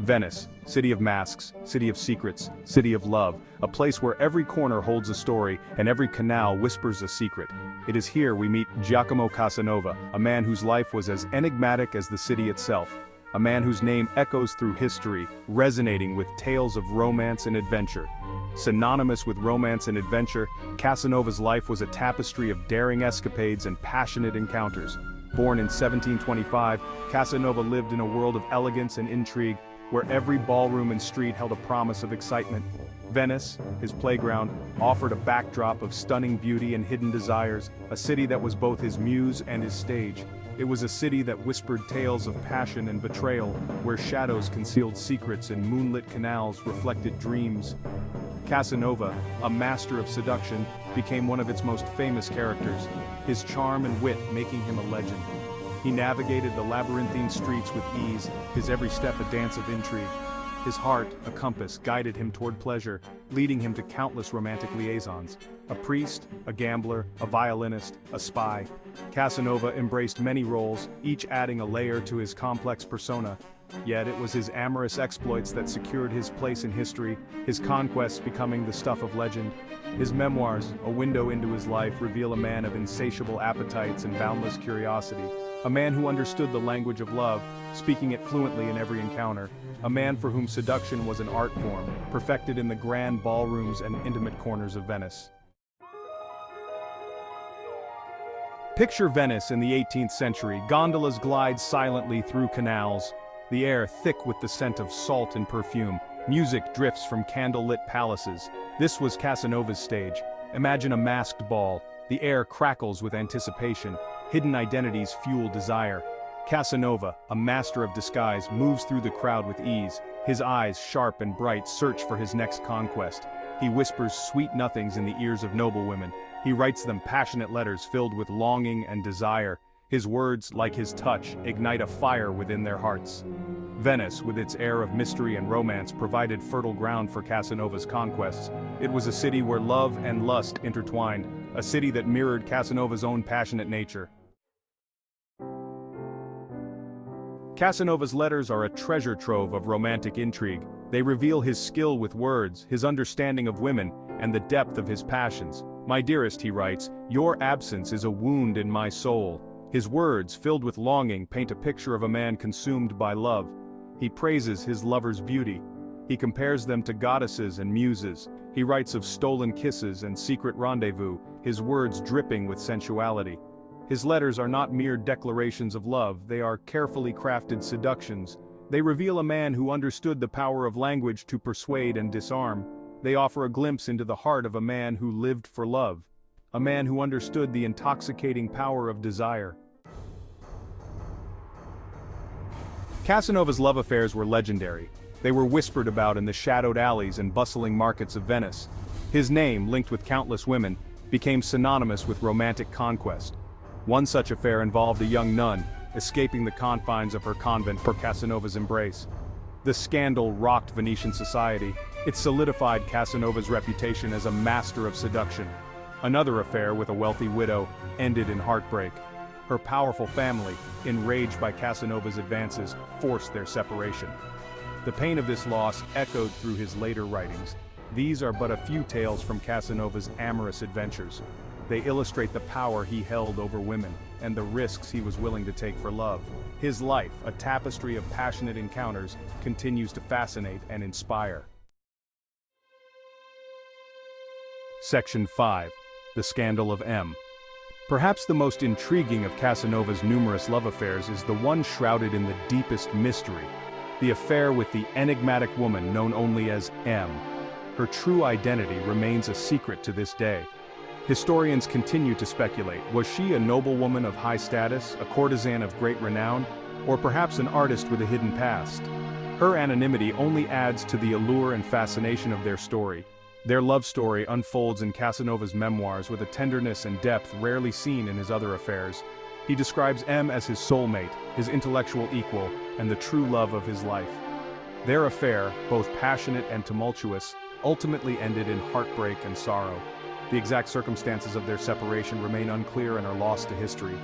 Venice, city of masks, city of secrets, city of love, a place where every corner holds a story and every canal whispers a secret. It is here we meet Giacomo Casanova, a man whose life was as enigmatic as the city itself. A man whose name echoes through history, resonating with tales of romance and adventure. Synonymous with romance and adventure, Casanova's life was a tapestry of daring escapades and passionate encounters. Born in 1725, Casanova lived in a world of elegance and intrigue, where every ballroom and street held a promise of excitement. Venice, his playground, offered a backdrop of stunning beauty and hidden desires, a city that was both his muse and his stage. It was a city that whispered tales of passion and betrayal, where shadows concealed secrets and moonlit canals reflected dreams. Casanova, a master of seduction, became one of its most famous characters, his charm and wit making him a legend. He navigated the labyrinthine streets with ease, his every step a dance of intrigue. His heart, a compass, guided him toward pleasure, leading him to countless romantic liaisons. A priest, a gambler, a violinist, a spy. Casanova embraced many roles, each adding a layer to his complex persona. Yet it was his amorous exploits that secured his place in history, his conquests becoming the stuff of legend. His memoirs, a window into his life, reveal a man of insatiable appetites and boundless curiosity. A man who understood the language of love, speaking it fluently in every encounter. A man for whom seduction was an art form, perfected in the grand ballrooms and intimate corners of Venice. Picture Venice in the 18th century. Gondolas glide silently through canals, the air thick with the scent of salt and perfume. Music drifts from candle-lit palaces. This was Casanova's stage. Imagine a masked ball. The air crackles with anticipation. Hidden identities fuel desire. Casanova, a master of disguise, moves through the crowd with ease. His eyes, sharp and bright, search for his next conquest. He whispers sweet nothings in the ears of noblewomen. He writes them passionate letters filled with longing and desire. His words, like his touch, ignite a fire within their hearts. Venice, with its air of mystery and romance, provided fertile ground for Casanova's conquests. It was a city where love and lust intertwined, a city that mirrored Casanova's own passionate nature. Casanova's letters are a treasure trove of romantic intrigue. They reveal his skill with words, his understanding of women, and the depth of his passions. "My dearest," he writes, "your absence is a wound in my soul." His words, filled with longing, paint a picture of a man consumed by love. He praises his lover's beauty. He compares them to goddesses and muses. He writes of stolen kisses and secret rendezvous, his words dripping with sensuality. His letters are not mere declarations of love, they are carefully crafted seductions. They reveal a man who understood the power of language to persuade and disarm. They offer a glimpse into the heart of a man who lived for love. A man who understood the intoxicating power of desire. Casanova's love affairs were legendary. They were whispered about in the shadowed alleys and bustling markets of Venice. His name, linked with countless women, became synonymous with romantic conquest. One such affair involved a young nun, escaping the confines of her convent for Casanova's embrace. The scandal rocked Venetian society. It solidified Casanova's reputation as a master of seduction. Another affair with a wealthy widow ended in heartbreak. Her powerful family, enraged by Casanova's advances, forced their separation. The pain of this loss echoed through his later writings. These are but a few tales from Casanova's amorous adventures. They illustrate the power he held over women, and the risks he was willing to take for love. His life, a tapestry of passionate encounters, continues to fascinate and inspire. Section 5. The Scandal of M. Perhaps the most intriguing of Casanova's numerous love affairs is the one shrouded in the deepest mystery, the affair with the enigmatic woman known only as M. Her true identity remains a secret to this day. Historians continue to speculate. Was she a noblewoman of high status, a courtesan of great renown, or perhaps an artist with a hidden past? Her anonymity only adds to the allure and fascination of their story. Their love story unfolds in Casanova's memoirs with a tenderness and depth rarely seen in his other affairs. He describes M as his soulmate, his intellectual equal, and the true love of his life. Their affair, both passionate and tumultuous, ultimately ended in heartbreak and sorrow. The exact circumstances of their separation remain unclear and are lost to history.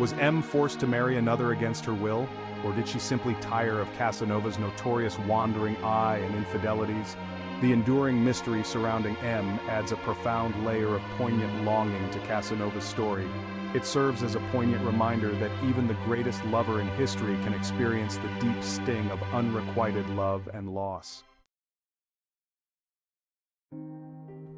Was M forced to marry another against her will? Or did she simply tire of Casanova's notorious wandering eye and infidelities? The enduring mystery surrounding M adds a profound layer of poignant longing to Casanova's story. It serves as a poignant reminder that even the greatest lover in history can experience the deep sting of unrequited love and loss.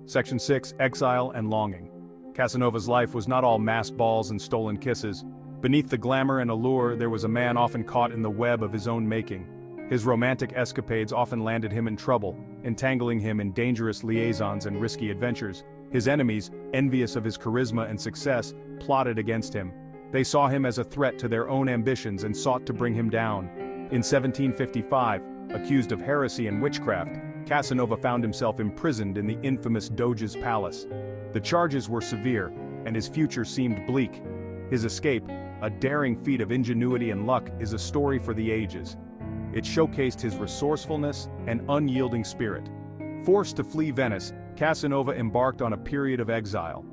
Section 6. Exile and Longing. Casanova's life was not all masked balls and stolen kisses. Beneath the glamour and allure, there was a man often caught in the web of his own making. His romantic escapades often landed him in trouble, entangling him in dangerous liaisons and risky adventures. His enemies, envious of his charisma and success, plotted against him. They saw him as a threat to their own ambitions and sought to bring him down. In 1755, accused of heresy and witchcraft, Casanova found himself imprisoned in the infamous Doge's palace. The charges were severe, and his future seemed bleak. His escape, a daring feat of ingenuity and luck, is a story for the ages. It showcased his resourcefulness and unyielding spirit. Forced to flee Venice, Casanova embarked on a period of exile.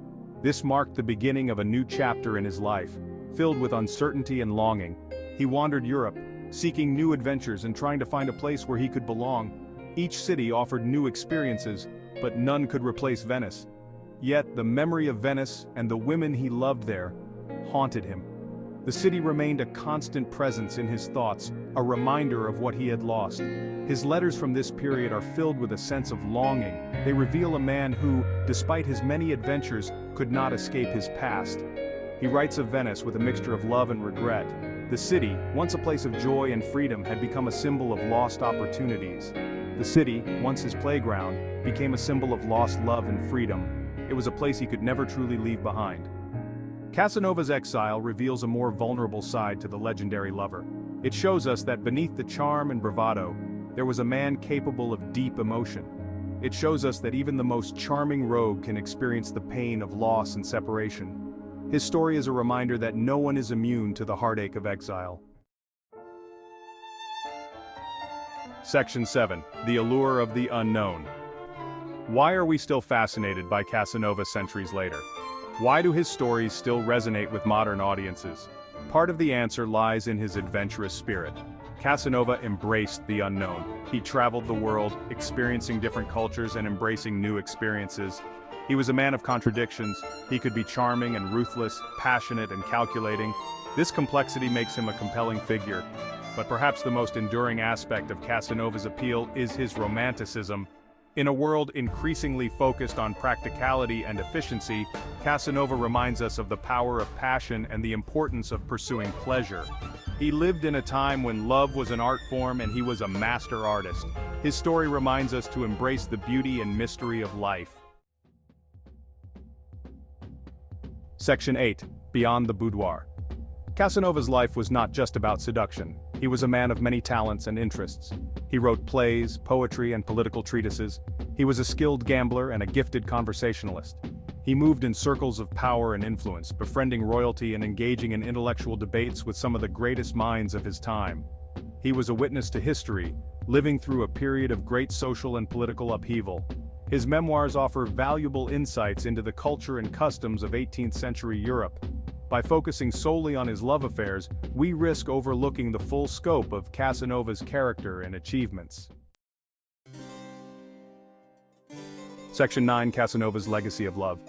This marked the beginning of a new chapter in his life, filled with uncertainty and longing. He wandered Europe, seeking new adventures and trying to find a place where he could belong. Each city offered new experiences, but none could replace Venice. Yet the memory of Venice and the women he loved there haunted him. The city remained a constant presence in his thoughts, a reminder of what he had lost. His letters from this period are filled with a sense of longing. They reveal a man who, despite his many adventures, could not escape his past. He writes of Venice with a mixture of love and regret. The city, once a place of joy and freedom, had become a symbol of lost opportunities. The city, once his playground, became a symbol of lost love and freedom. It was a place he could never truly leave behind. Casanova's exile reveals a more vulnerable side to the legendary lover. It shows us that beneath the charm and bravado, there was a man capable of deep emotion. It shows us that even the most charming rogue can experience the pain of loss and separation. His story is a reminder that no one is immune to the heartache of exile. Section 7. The Allure of the Unknown. Why are we still fascinated by Casanova centuries later? Why do his stories still resonate with modern audiences? Part of the answer lies in his adventurous spirit. Casanova embraced the unknown. He traveled the world, experiencing different cultures and embracing new experiences. He was a man of contradictions. He could be charming and ruthless, passionate and calculating. This complexity makes him a compelling figure. But perhaps the most enduring aspect of Casanova's appeal is his romanticism. In a world increasingly focused on practicality and efficiency, Casanova reminds us of the power of passion and the importance of pursuing pleasure. He lived in a time when love was an art form and he was a master artist. His story reminds us to embrace the beauty and mystery of life. Section 8. Beyond the Boudoir. Casanova's life was not just about seduction. He was a man of many talents and interests. He wrote plays, poetry, and political treatises. He was a skilled gambler and a gifted conversationalist. He moved in circles of power and influence, befriending royalty and engaging in intellectual debates with some of the greatest minds of his time. He was a witness to history, living through a period of great social and political upheaval. His memoirs offer valuable insights into the culture and customs of 18th century Europe. By focusing solely on his love affairs, we risk overlooking the full scope of Casanova's character and achievements. Section 9. Casanova's Legacy of Love.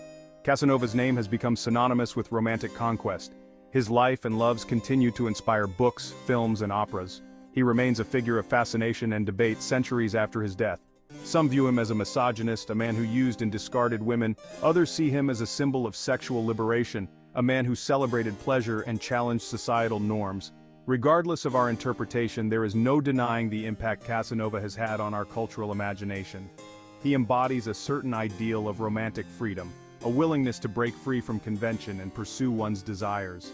Casanova's name has become synonymous with romantic conquest. His life and loves continue to inspire books, films, and operas. He remains a figure of fascination and debate centuries after his death. Some view him as a misogynist, a man who used and discarded women. Others see him as a symbol of sexual liberation, a man who celebrated pleasure and challenged societal norms. Regardless of our interpretation, there is no denying the impact Casanova has had on our cultural imagination. He embodies a certain ideal of romantic freedom, a willingness to break free from convention and pursue one's desires.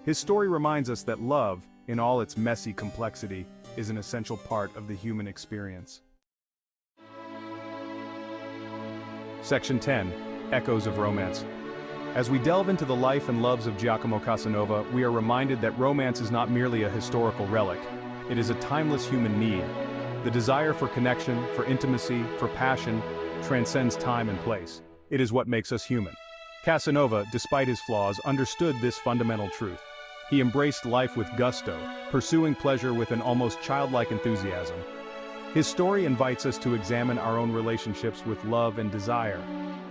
His story reminds us that love, in all its messy complexity, is an essential part of the human experience. Section 10. Echoes of Romance. As we delve into the life and loves of Giacomo Casanova, we are reminded that romance is not merely a historical relic. It is a timeless human need. The desire for connection, for intimacy, for passion, transcends time and place. It is what makes us human. Casanova, despite his flaws, understood this fundamental truth. He embraced life with gusto, pursuing pleasure with an almost childlike enthusiasm. His story invites us to examine our own relationships with love and desire.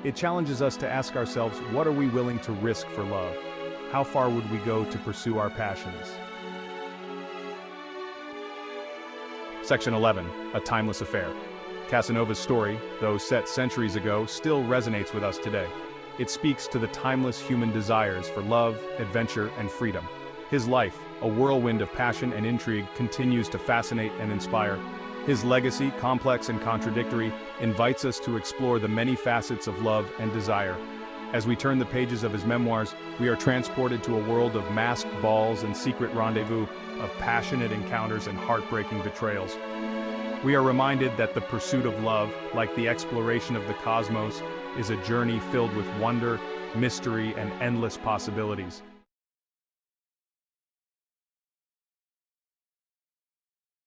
It challenges us to ask ourselves, what are we willing to risk for love? How far would we go to pursue our passions? Section 11, A Timeless Affair. Casanova's story, though set centuries ago, still resonates with us today. It speaks to the timeless human desires for love, adventure, and freedom. His life, a whirlwind of passion and intrigue, continues to fascinate and inspire. His legacy, complex and contradictory, invites us to explore the many facets of love and desire. As we turn the pages of his memoirs, we are transported to a world of masked balls and secret rendezvous, of passionate encounters and heartbreaking betrayals. We are reminded that the pursuit of love, like the exploration of the cosmos, is a journey filled with wonder, mystery, and endless possibilities.